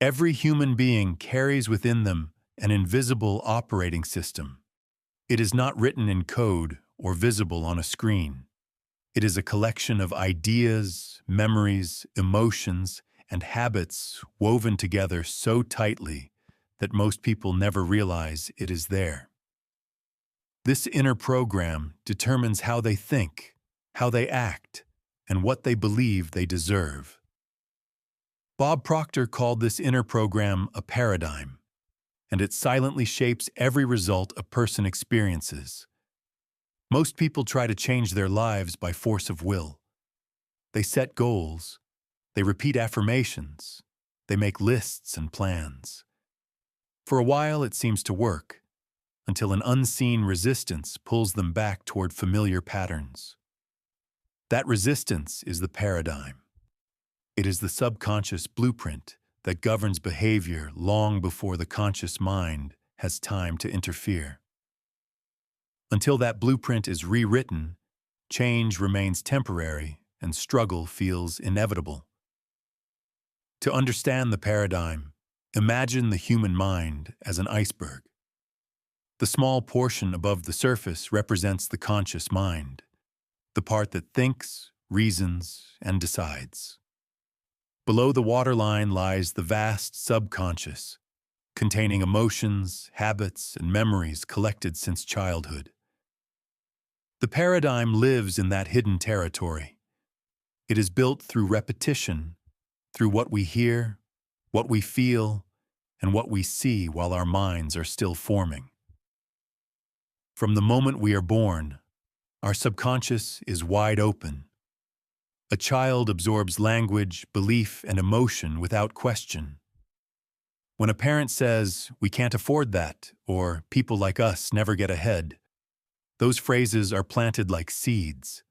Every human being carries within them an invisible operating system. It is not written in code or visible on a screen. It is a collection of ideas, memories, emotions, and habits woven together so tightly that most people never realize it is there. This inner program determines how they think, how they act, and what they believe they deserve. Bob Proctor called this inner program a paradigm, and it silently shapes every result a person experiences. Most people try to change their lives by force of will. They set goals, they repeat affirmations, they make lists and plans. For a while it seems to work, until an unseen resistance pulls them back toward familiar patterns. That resistance is the paradigm. It is the subconscious blueprint that governs behavior long before the conscious mind has time to interfere. Until that blueprint is rewritten, change remains temporary and struggle feels inevitable. To understand the paradigm, imagine the human mind as an iceberg. The small portion above the surface represents the conscious mind, the part that thinks, reasons, and decides. Below the waterline lies the vast subconscious, containing emotions, habits, and memories collected since childhood. The paradigm lives in that hidden territory. It is built through repetition, through what we hear, what we feel, and what we see while our minds are still forming. From the moment we are born, our subconscious is wide open. A child absorbs language, belief, and emotion without question. When a parent says, "We can't afford that," or "people like us never get ahead," those phrases are planted like seeds.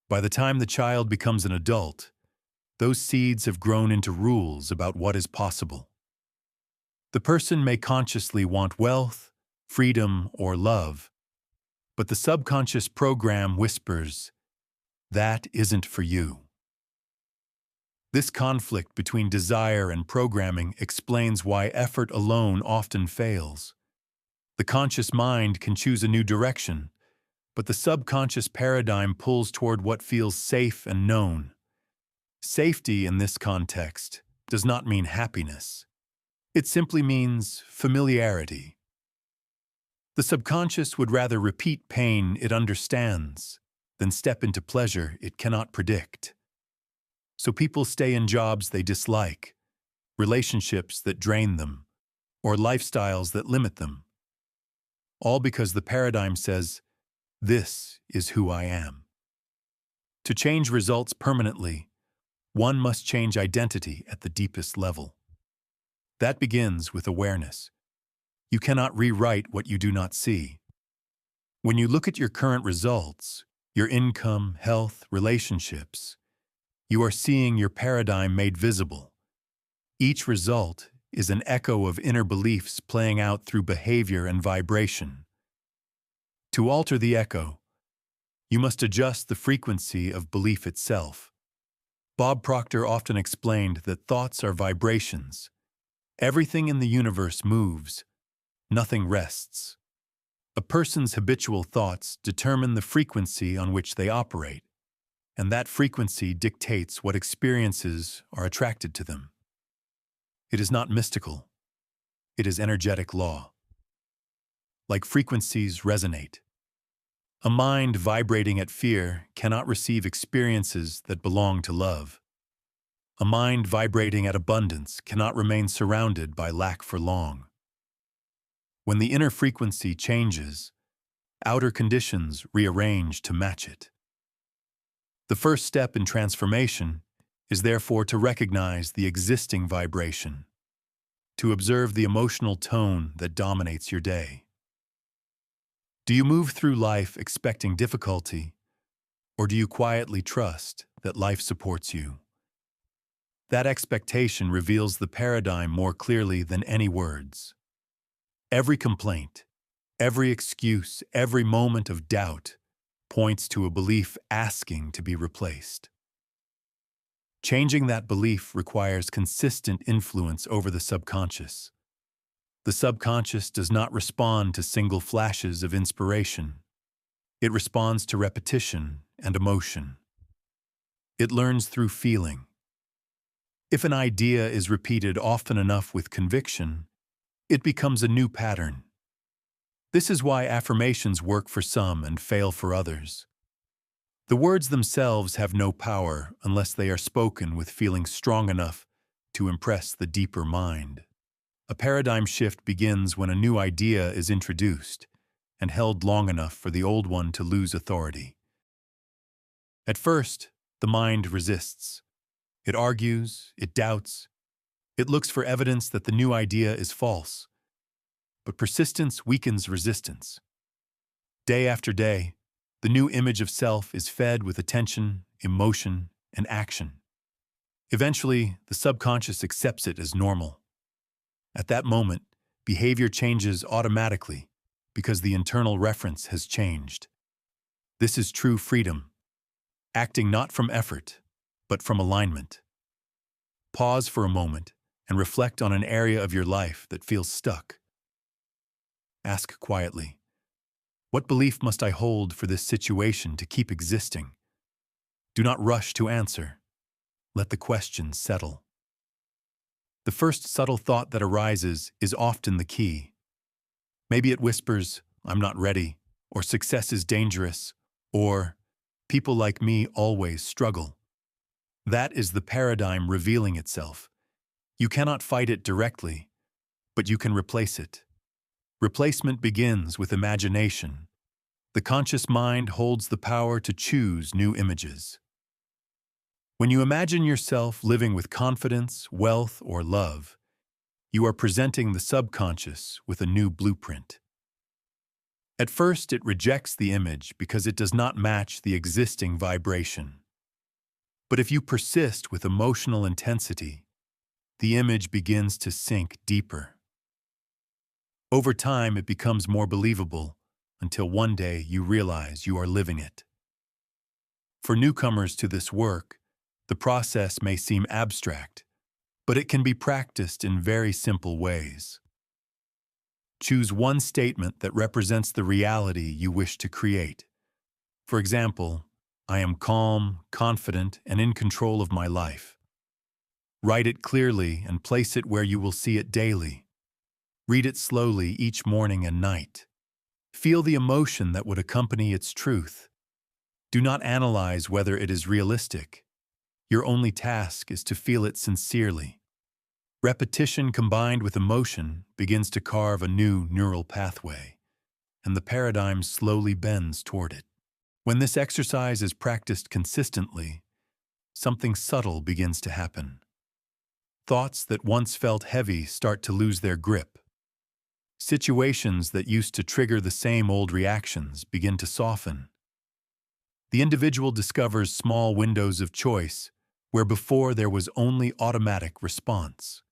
By the time the child becomes an adult, those seeds have grown into rules about what is possible. The person may consciously want wealth, freedom, or love, but the subconscious program whispers, "That isn't for you." This conflict between desire and programming explains why effort alone often fails. The conscious mind can choose a new direction, but the subconscious paradigm pulls toward what feels safe and known. Safety in this context does not mean happiness. It simply means familiarity. The subconscious would rather repeat pain it understands than step into pleasure it cannot predict. So people stay in jobs they dislike, relationships that drain them, or lifestyles that limit them. All because the paradigm says, "This is who I am." To change results permanently, one must change identity at the deepest level. That begins with awareness. You cannot rewrite what you do not see. When you look at your current results, your income, health, relationships, you are seeing your paradigm made visible. Each result is an echo of inner beliefs playing out through behavior and vibration. To alter the echo, you must adjust the frequency of belief itself. Bob Proctor often explained that thoughts are vibrations. Everything in the universe moves. Nothing rests. A person's habitual thoughts determine the frequency on which they operate, and that frequency dictates what experiences are attracted to them. It is not mystical. It is energetic law. Like frequencies resonate. A mind vibrating at fear cannot receive experiences that belong to love. A mind vibrating at abundance cannot remain surrounded by lack for long. When the inner frequency changes, outer conditions rearrange to match it. The first step in transformation is therefore to recognize the existing vibration, to observe the emotional tone that dominates your day. Do you move through life expecting difficulty, or do you quietly trust that life supports you? That expectation reveals the paradigm more clearly than any words. Every complaint, every excuse, every moment of doubt points to a belief asking to be replaced. Changing that belief requires consistent influence over the subconscious. The subconscious does not respond to single flashes of inspiration. It responds to repetition and emotion. It learns through feeling. If an idea is repeated often enough with conviction, it becomes a new pattern. This is why affirmations work for some and fail for others. The words themselves have no power unless they are spoken with feeling strong enough to impress the deeper mind. A paradigm shift begins when a new idea is introduced and held long enough for the old one to lose authority. At first, the mind resists. It argues, it doubts, it looks for evidence that the new idea is false. But persistence weakens resistance. Day after day, the new image of self is fed with attention, emotion, and action. Eventually, the subconscious accepts it as normal. At that moment, behavior changes automatically because the internal reference has changed. This is true freedom, acting not from effort, but from alignment. Pause for a moment and reflect on an area of your life that feels stuck. Ask quietly, what belief must I hold for this situation to keep existing? Do not rush to answer. Let the question settle. The first subtle thought that arises is often the key. Maybe it whispers, I'm not ready, or success is dangerous, or people like me always struggle. That is the paradigm revealing itself. You cannot fight it directly, but you can replace it. Replacement begins with imagination. The conscious mind holds the power to choose new images. When you imagine yourself living with confidence, wealth, or love, you are presenting the subconscious with a new blueprint. At first, it rejects the image because it does not match the existing vibration. But if you persist with emotional intensity, the image begins to sink deeper. Over time, it becomes more believable until one day you realize you are living it. For newcomers to this work, the process may seem abstract, but it can be practiced in very simple ways. Choose one statement that represents the reality you wish to create. For example, I am calm, confident, and in control of my life. Write it clearly and place it where you will see it daily. Read it slowly each morning and night. Feel the emotion that would accompany its truth. Do not analyze whether it is realistic. Your only task is to feel it sincerely. Repetition combined with emotion begins to carve a new neural pathway, and the paradigm slowly bends toward it. When this exercise is practiced consistently, something subtle begins to happen. Thoughts that once felt heavy start to lose their grip. Situations that used to trigger the same old reactions begin to soften. The individual discovers small windows of choice where before there was only automatic response.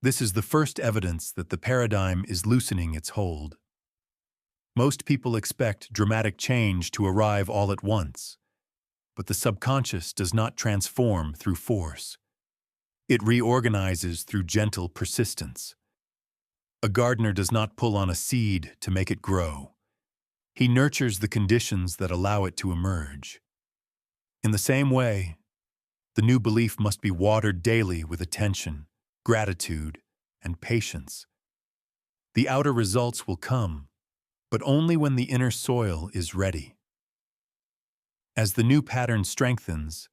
This is the first evidence that the paradigm is loosening its hold. Most people expect dramatic change to arrive all at once, but the subconscious does not transform through force. It reorganizes through gentle persistence. A gardener does not pull on a seed to make it grow. He nurtures the conditions that allow it to emerge. In the same way, the new belief must be watered daily with attention, gratitude, and patience. The outer results will come, but only when the inner soil is ready. As the new pattern strengthens,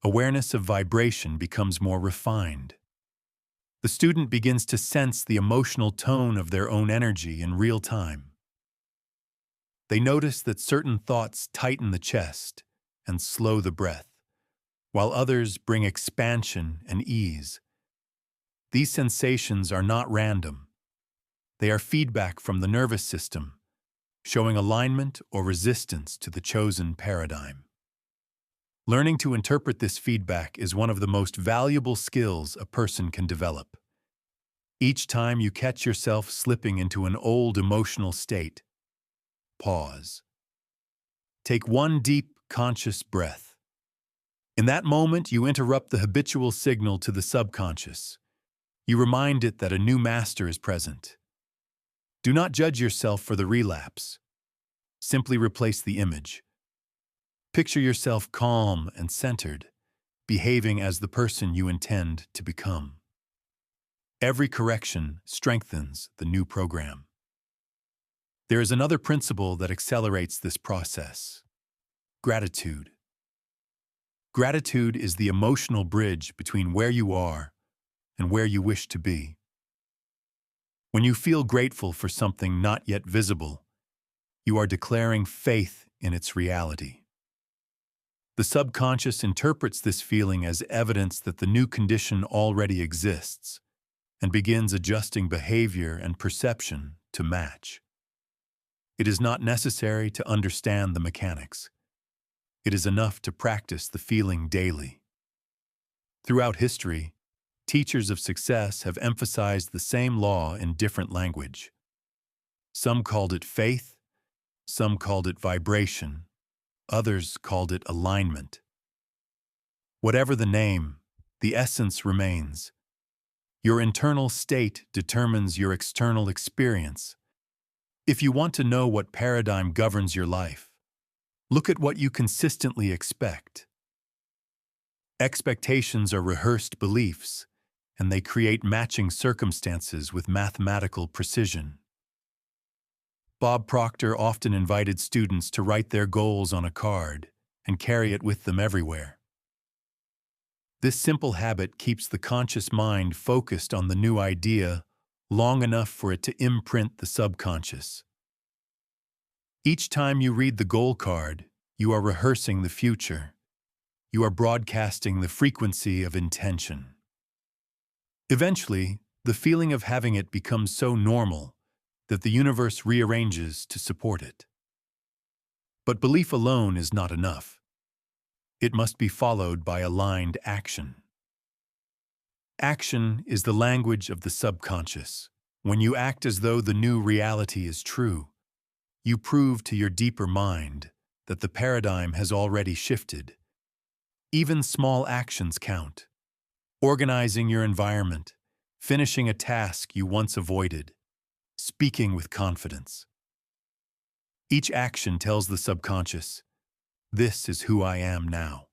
awareness of vibration becomes more refined. The student begins to sense the emotional tone of their own energy in real time. They notice that certain thoughts tighten the chest and slow the breath, while others bring expansion and ease. These sensations are not random. They are feedback from the nervous system, showing alignment or resistance to the chosen paradigm. Learning to interpret this feedback is one of the most valuable skills a person can develop. Each time you catch yourself slipping into an old emotional state, pause. Take one deep, conscious breath. In that moment, you interrupt the habitual signal to the subconscious. You remind it that a new master is present. Do not judge yourself for the relapse. Simply replace the image. Picture yourself calm and centered, behaving as the person you intend to become. Every correction strengthens the new program. There is another principle that accelerates this process: gratitude. Gratitude is the emotional bridge between where you are and where you wish to be. When you feel grateful for something not yet visible, you are declaring faith in its reality. The subconscious interprets this feeling as evidence that the new condition already exists and begins adjusting behavior and perception to match. It is not necessary to understand the mechanics. It is enough to practice the feeling daily. Throughout history, teachers of success have emphasized the same law in different language. Some called it faith, some called it vibration, others called it alignment. Whatever the name, the essence remains. Your internal state determines your external experience. If you want to know what paradigm governs your life, look at what you consistently expect. Expectations are rehearsed beliefs, and they create matching circumstances with mathematical precision. Bob Proctor often invited students to write their goals on a card and carry it with them everywhere. This simple habit keeps the conscious mind focused on the new idea long enough for it to imprint the subconscious. Each time you read the goal card, you are rehearsing the future. You are broadcasting the frequency of intention. Eventually, the feeling of having it becomes so normal that the universe rearranges to support it. But belief alone is not enough. It must be followed by aligned action. Action is the language of the subconscious. When you act as though the new reality is true, you prove to your deeper mind that the paradigm has already shifted. Even small actions count. Organizing your environment, finishing a task you once avoided, speaking with confidence. Each action tells the subconscious, "This is who I am now."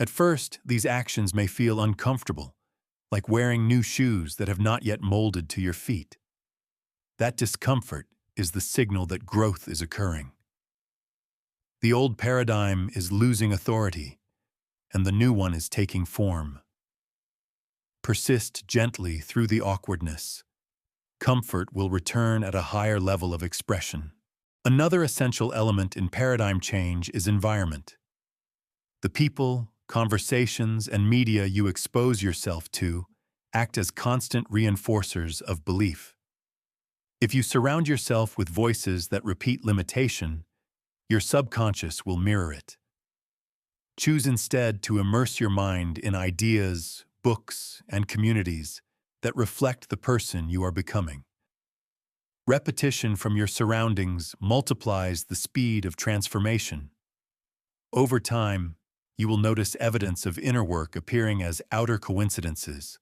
At first, these actions may feel uncomfortable, like wearing new shoes that have not yet molded to your feet. That discomfort is the signal that growth is occurring. The old paradigm is losing authority, and the new one is taking form. Persist gently through the awkwardness. Comfort will return at a higher level of expression. Another essential element in paradigm change is environment. The people, conversations, and media you expose yourself to act as constant reinforcers of belief. If you surround yourself with voices that repeat limitation, your subconscious will mirror it. Choose instead to immerse your mind in ideas, books, and communities that reflect the person you are becoming. Repetition from your surroundings multiplies the speed of transformation. Over time, you will notice evidence of inner work appearing as outer coincidences.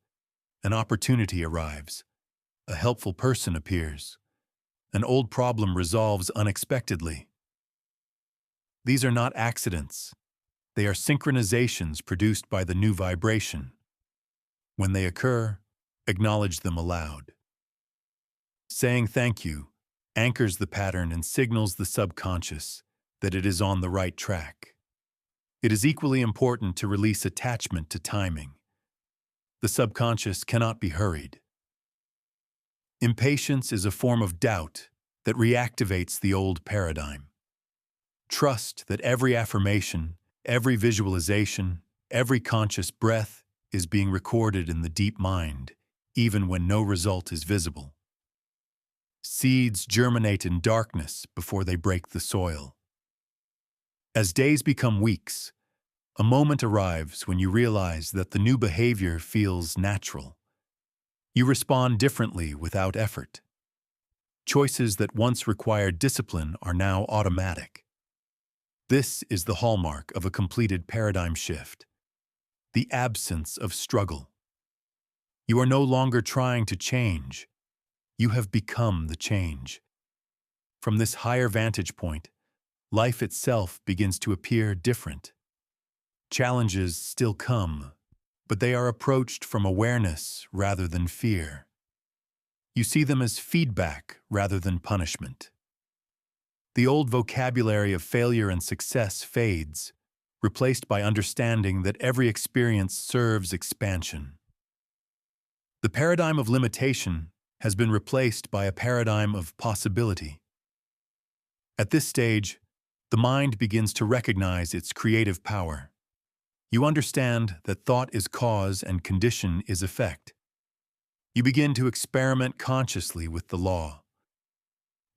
An opportunity arrives. A helpful person appears. An old problem resolves unexpectedly. These are not accidents. They are synchronizations produced by the new vibration. When they occur, acknowledge them aloud. Saying thank you anchors the pattern and signals the subconscious that it is on the right track. It is equally important to release attachment to timing. The subconscious cannot be hurried. Impatience is a form of doubt that reactivates the old paradigm. Trust that every affirmation, every visualization, every conscious breath is being recorded in the deep mind, even when no result is visible. Seeds germinate in darkness before they break the soil. As days become weeks, a moment arrives when you realize that the new behavior feels natural. You respond differently without effort. Choices that once required discipline are now automatic. This is the hallmark of a completed paradigm shift, the absence of struggle. You are no longer trying to change. You have become the change. From this higher vantage point, life itself begins to appear different. Challenges still come, but they are approached from awareness rather than fear. You see them as feedback rather than punishment. The old vocabulary of failure and success fades, replaced by understanding that every experience serves expansion. The paradigm of limitation has been replaced by a paradigm of possibility. At this stage, the mind begins to recognize its creative power. You understand that thought is cause and condition is effect. You begin to experiment consciously with the law.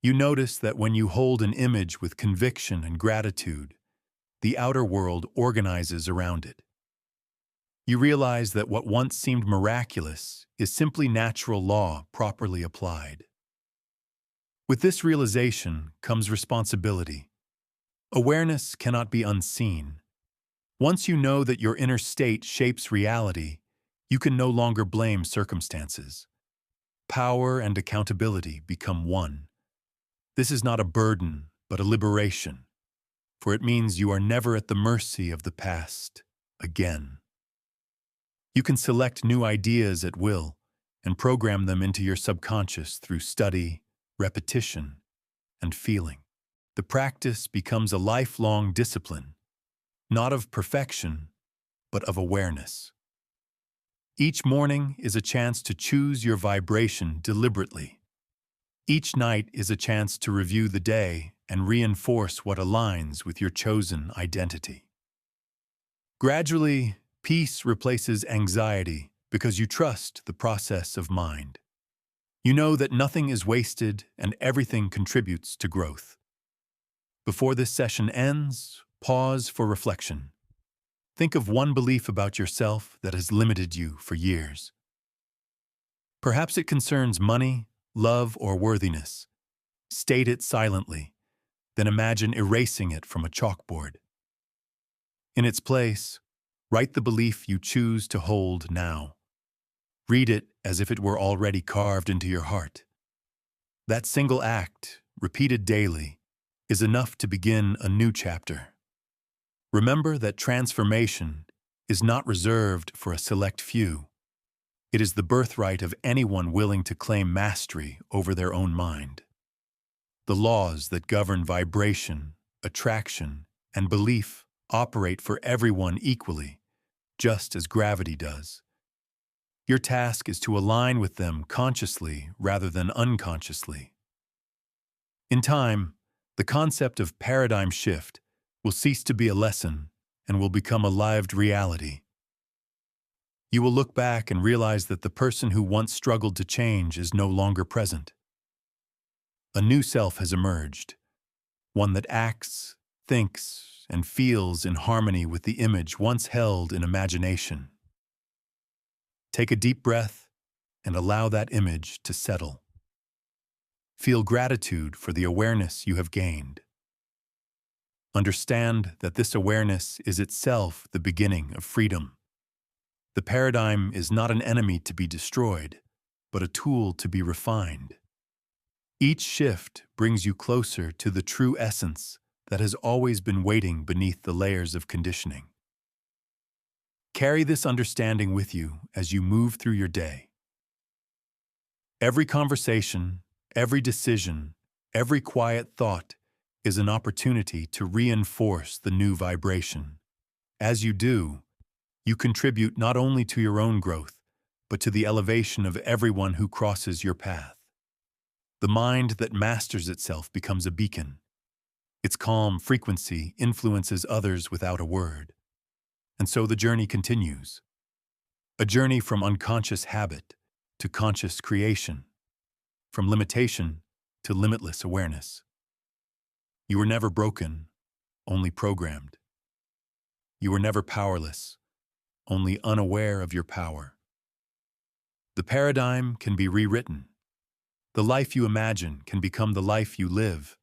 You notice that when you hold an image with conviction and gratitude, the outer world organizes around it. You realize that what once seemed miraculous is simply natural law properly applied. With this realization comes responsibility. Awareness cannot be unseen. Once you know that your inner state shapes reality, you can no longer blame circumstances. Power and accountability become one. This is not a burden, but a liberation, for it means you are never at the mercy of the past again. You can select new ideas at will and program them into your subconscious through study, repetition, and feeling. The practice becomes a lifelong discipline, not of perfection, but of awareness. Each morning is a chance to choose your vibration deliberately. Each night is a chance to review the day and reinforce what aligns with your chosen identity. Gradually, peace replaces anxiety because you trust the process of mind. You know that nothing is wasted and everything contributes to growth. Before this session ends, pause for reflection. Think of one belief about yourself that has limited you for years. Perhaps it concerns money, love, or worthiness. State it silently, then imagine erasing it from a chalkboard. In its place, write the belief you choose to hold now. Read it as if it were already carved into your heart. That single act, repeated daily, is enough to begin a new chapter. Remember that transformation is not reserved for a select few. It is the birthright of anyone willing to claim mastery over their own mind. The laws that govern vibration, attraction, and belief operate for everyone equally, just as gravity does. Your task is to align with them consciously rather than unconsciously. In time, the concept of paradigm shift will cease to be a lesson and will become a lived reality. You will look back and realize that the person who once struggled to change is no longer present. A new self has emerged, one that acts, thinks, and feels in harmony with the image once held in imagination. Take a deep breath and allow that image to settle. Feel gratitude for the awareness you have gained. Understand that this awareness is itself the beginning of freedom. The paradigm is not an enemy to be destroyed, but a tool to be refined. Each shift brings you closer to the true essence that has always been waiting beneath the layers of conditioning. Carry this understanding with you as you move through your day. Every conversation, every decision, every quiet thought is an opportunity to reinforce the new vibration. As you do, you contribute not only to your own growth, but to the elevation of everyone who crosses your path. The mind that masters itself becomes a beacon. Its calm frequency influences others without a word. And so the journey continues. A journey from unconscious habit to conscious creation, from limitation to limitless awareness. You were never broken, only programmed. You were never powerless, only unaware of your power. The paradigm can be rewritten. The life you imagine can become the life you live.